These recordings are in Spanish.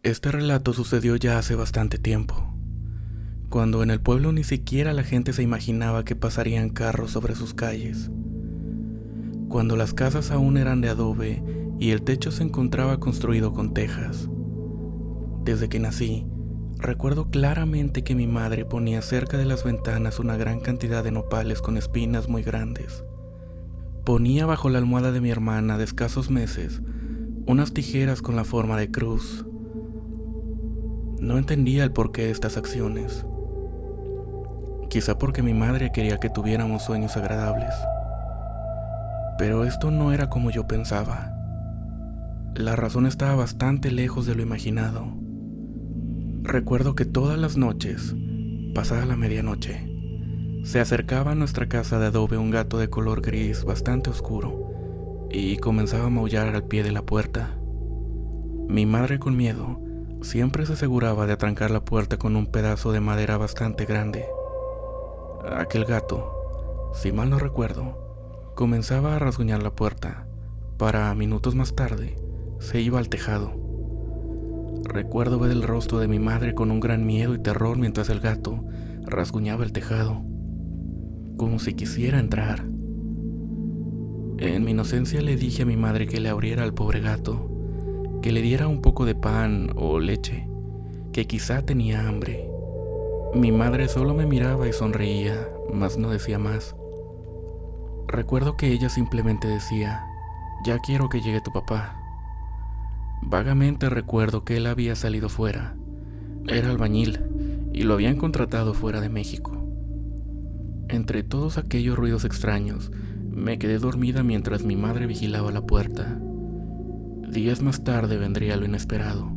Este relato sucedió ya hace bastante tiempo, cuando en el pueblo ni siquiera la gente se imaginaba que pasarían carros sobre sus calles, cuando las casas aún eran de adobe y el techo se encontraba construido con tejas. Desde que nací, recuerdo claramente que mi madre ponía cerca de las ventanas una gran cantidad de nopales con espinas muy grandes. Ponía bajo la almohada de mi hermana de escasos meses unas tijeras con la forma de cruz. No entendía el porqué de estas acciones. Quizá porque mi madre quería que tuviéramos sueños agradables. Pero esto no era como yo pensaba. La razón estaba bastante lejos de lo imaginado. Recuerdo que todas las noches, pasada la medianoche, se acercaba a nuestra casa de adobe un gato de color gris bastante oscuro y comenzaba a maullar al pie de la puerta. Mi madre, con miedo, siempre se aseguraba de atrancar la puerta con un pedazo de madera bastante grande. Aquel gato, si mal no recuerdo, comenzaba a rasguñar la puerta, para minutos más tarde se iba al tejado. Recuerdo ver el rostro de mi madre con un gran miedo y terror mientras el gato rasguñaba el tejado, como si quisiera entrar. En mi inocencia le dije a mi madre que le abriera al pobre gato, que le diera un poco de pan o leche, que quizá tenía hambre. Mi madre solo me miraba y sonreía, mas no decía más. Recuerdo que ella simplemente decía: «Ya quiero que llegue tu papá». Vagamente recuerdo que él había salido fuera. Era albañil y lo habían contratado fuera de México. Entre todos aquellos ruidos extraños, me quedé dormida mientras mi madre vigilaba la puerta. Días más tarde vendría lo inesperado.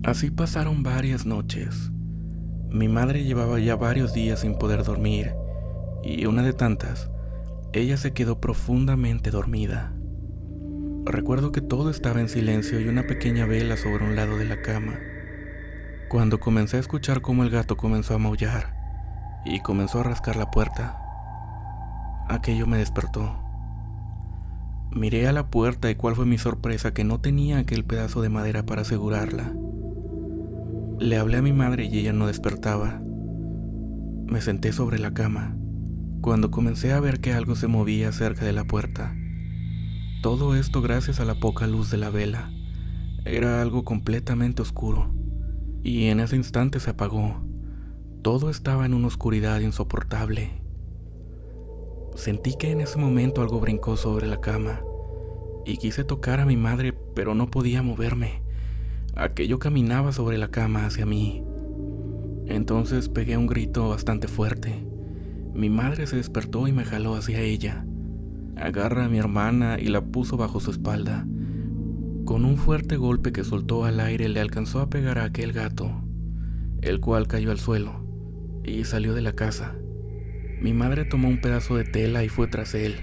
Así pasaron varias noches. Mi madre llevaba ya varios días sin poder dormir, y una de tantas, ella se quedó profundamente dormida. Recuerdo que todo estaba en silencio y una pequeña vela sobre un lado de la cama, cuando comencé a escuchar cómo el gato comenzó a maullar y comenzó a rascar la puerta. Aquello me despertó. Miré a la puerta y cuál fue mi sorpresa que no tenía aquel pedazo de madera para asegurarla. Le hablé a mi madre y ella no despertaba. Me senté sobre la cama, cuando comencé a ver que algo se movía cerca de la puerta. Todo esto gracias a la poca luz de la vela. Era algo completamente oscuro, y en ese instante se apagó. Todo estaba en una oscuridad insoportable. Sentí que en ese momento algo brincó sobre la cama, y quise tocar a mi madre, pero no podía moverme. Aquello caminaba sobre la cama hacia mí. Entonces pegué un grito bastante fuerte. Mi madre se despertó y me jaló hacia ella. Agarra a mi hermana y la puso bajo su espalda. Con un fuerte golpe que soltó al aire le alcanzó a pegar a aquel gato, el cual cayó al suelo y salió de la casa. Mi madre tomó un pedazo de tela y fue tras él.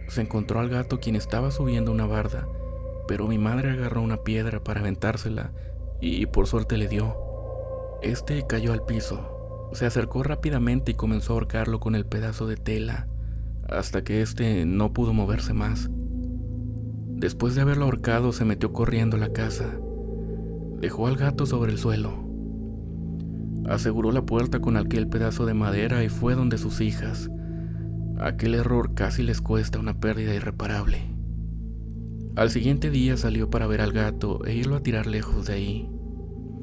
Se encontró al gato, quien estaba subiendo una barda, pero mi madre agarró una piedra para aventársela y por suerte le dio. Este cayó al piso. Se acercó rápidamente y comenzó a ahorcarlo con el pedazo de tela, hasta que este no pudo moverse más. Después de haberlo ahorcado, se metió corriendo a la casa. Dejó al gato sobre el suelo. Aseguró la puerta con aquel pedazo de madera y fue donde sus hijas. Aquel error casi les cuesta una pérdida irreparable. Al siguiente día salió para ver al gato e irlo a tirar lejos de ahí.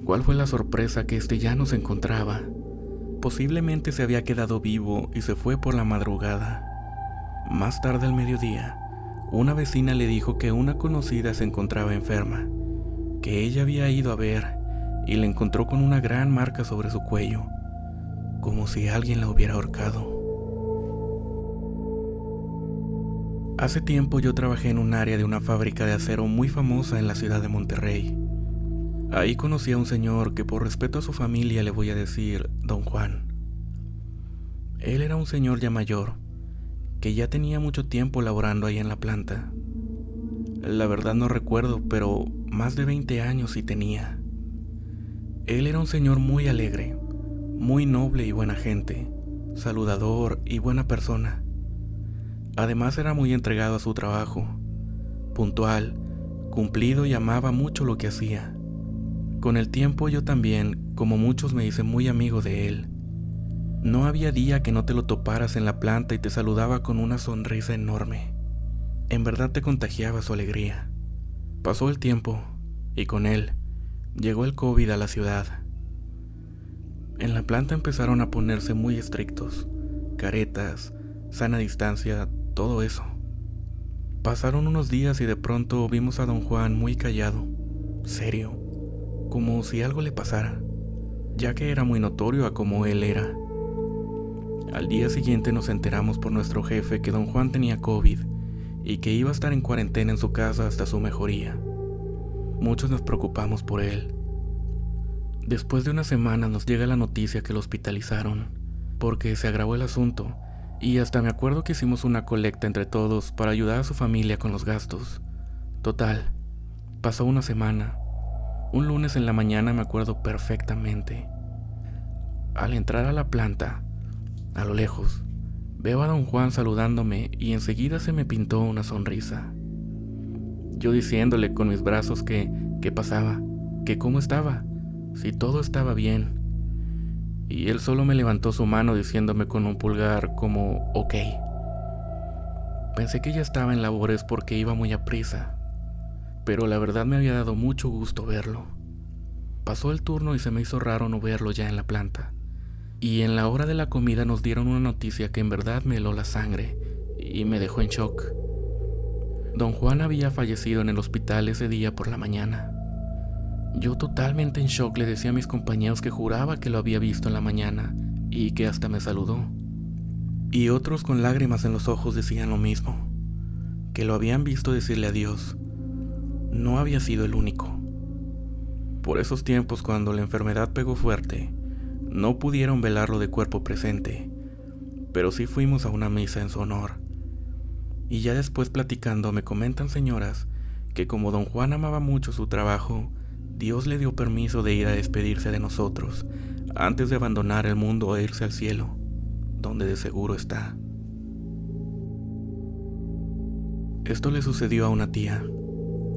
¿Cuál fue la sorpresa? Que este ya no se encontraba. Posiblemente se había quedado vivo y se fue por la madrugada. Más tarde, al mediodía, una vecina le dijo que una conocida se encontraba enferma, que ella había ido a ver y la encontró con una gran marca sobre su cuello, como si alguien la hubiera ahorcado. Hace tiempo yo trabajé en un área de una fábrica de acero muy famosa en la ciudad de Monterrey. Ahí conocí a un señor que, por respeto a su familia, le voy a decir Don Juan. Él era un señor ya mayor, que ya tenía mucho tiempo laborando ahí en la planta. La verdad no recuerdo, pero más de 20 años sí tenía. Él era un señor muy alegre, muy noble y buena gente, saludador y buena persona. Además era muy entregado a su trabajo, puntual, cumplido y amaba mucho lo que hacía. Con el tiempo yo también, como muchos, me hice muy amigo de él. No había día que no te lo toparas en la planta y te saludaba con una sonrisa enorme. En verdad te contagiaba su alegría. Pasó el tiempo, y con él llegó el COVID a la ciudad. En la planta empezaron a ponerse muy estrictos, caretas, sana distancia, todo eso. Pasaron unos días y de pronto vimos a don Juan muy callado, serio, como si algo le pasara, ya que era muy notorio a cómo él era. Al día siguiente nos enteramos por nuestro jefe que don Juan tenía COVID y que iba a estar en cuarentena en su casa hasta su mejoría. Muchos nos preocupamos por él. Después de una semana nos llega la noticia que lo hospitalizaron, porque se agravó el asunto, y hasta me acuerdo que hicimos una colecta entre todos para ayudar a su familia con los gastos. Total, pasó una semana. Un lunes en la mañana me acuerdo perfectamente. Al entrar a la planta, a lo lejos, veo a don Juan saludándome y enseguida se me pintó una sonrisa. Yo diciéndole con mis brazos que qué pasaba, que cómo estaba, si todo estaba bien. Y él solo me levantó su mano diciéndome con un pulgar como ok. Pensé que ya estaba en labores porque iba muy aprisa, pero la verdad me había dado mucho gusto verlo. Pasó el turno y se me hizo raro no verlo ya en la planta. Y en la hora de la comida nos dieron una noticia que en verdad me heló la sangre y me dejó en shock. Don Juan había fallecido en el hospital ese día por la mañana. Yo totalmente en shock le decía a mis compañeros que juraba que lo había visto en la mañana y que hasta me saludó. Y otros con lágrimas en los ojos decían lo mismo, que lo habían visto decirle adiós. No había sido el único. Por esos tiempos, cuando la enfermedad pegó fuerte, no pudieron velarlo de cuerpo presente, pero sí fuimos a una misa en su honor. Y ya después platicando me comentan señoras que como don Juan amaba mucho su trabajo, Dios le dio permiso de ir a despedirse de nosotros antes de abandonar el mundo e irse al cielo, donde de seguro está. Esto le sucedió a una tía,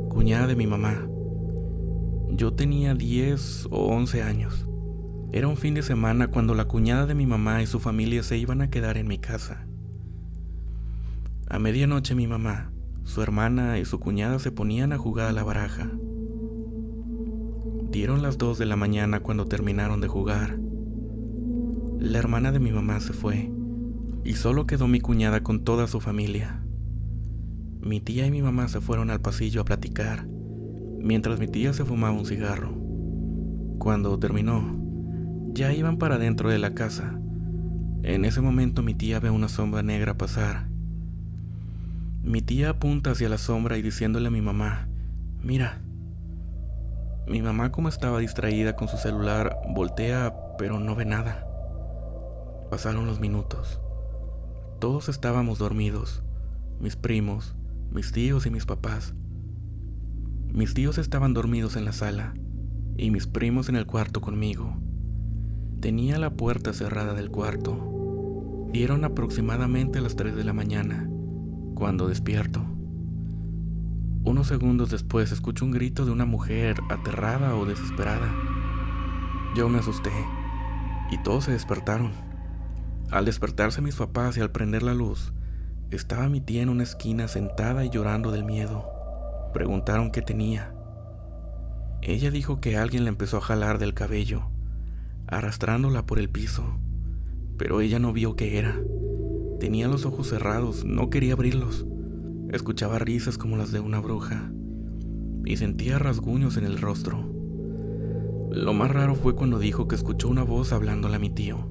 cuñada de mi mamá. Yo tenía 10 o 11 años. Era un fin de semana cuando la cuñada de mi mamá y su familia se iban a quedar en mi casa. A medianoche mi mamá, su hermana y su cuñada se ponían a jugar a la baraja. Dieron las 2 de la mañana cuando terminaron de jugar. La hermana de mi mamá se fue y solo quedó mi cuñada con toda su familia. Mi tía y mi mamá se fueron al pasillo a platicar, mientras mi tía se fumaba un cigarro. Cuando terminó, ya iban para dentro de la casa. En ese momento mi tía ve una sombra negra pasar. Mi tía apunta hacia la sombra y diciéndole a mi mamá, mira. Mi mamá, como estaba distraída con su celular, voltea pero no ve nada. Pasaron los minutos. Todos estábamos dormidos, mis primos, mis tíos y mis papás. Mis tíos estaban dormidos en la sala y mis primos en el cuarto conmigo. Tenía la puerta cerrada del cuarto. Dieron aproximadamente a las 3 de la mañana, cuando despierto. Unos segundos después escucho un grito de una mujer aterrada o desesperada. Yo me asusté y todos se despertaron. Al despertarse mis papás y al prender la luz, estaba mi tía en una esquina sentada y llorando del miedo. Preguntaron qué tenía. Ella dijo que alguien la empezó a jalar del cabello, arrastrándola por el piso, pero ella no vio qué era. Tenía los ojos cerrados, no quería abrirlos. Escuchaba risas como las de una bruja y sentía rasguños en el rostro. Lo más raro fue cuando dijo que escuchó una voz hablándole a mi tío,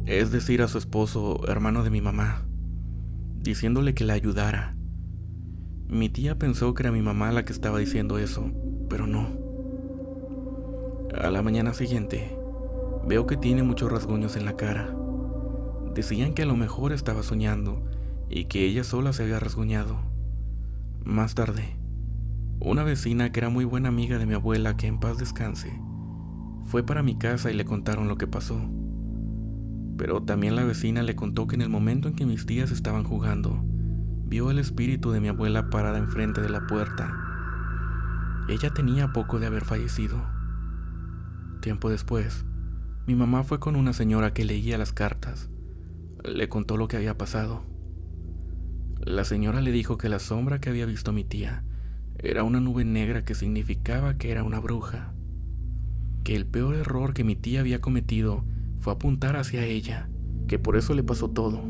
es decir, a su esposo, hermano de mi mamá, diciéndole que la ayudara. Mi tía pensó que era mi mamá la que estaba diciendo eso, pero no. A la mañana siguiente, veo que tiene muchos rasguños en la cara. Decían que a lo mejor estaba soñando y que ella sola se había rasguñado. Más tarde, una vecina que era muy buena amiga de mi abuela, que en paz descanse, fue para mi casa y le contaron lo que pasó. Pero también la vecina le contó que en el momento en que mis tías estaban jugando, vio el espíritu de mi abuela parada enfrente de la puerta. Ella tenía poco de haber fallecido, Tiempo después, mi mamá fue con una señora que leía las cartas. Le contó lo que había pasado. La señora le dijo que la sombra que había visto mi tía era una nube negra que significaba que era una bruja. Que el peor error que mi tía había cometido fue apuntar hacia ella, que por eso le pasó todo,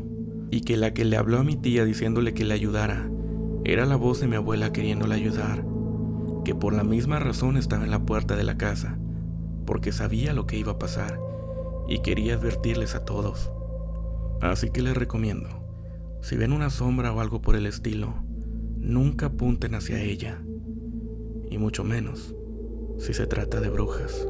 y que la que le habló a mi tía diciéndole que le ayudara era la voz de mi abuela queriéndola ayudar, que por la misma razón estaba en la puerta de la casa, porque sabía lo que iba a pasar y quería advertirles a todos. Así que les recomiendo, si ven una sombra o algo por el estilo, nunca apunten hacia ella, y mucho menos si se trata de brujas.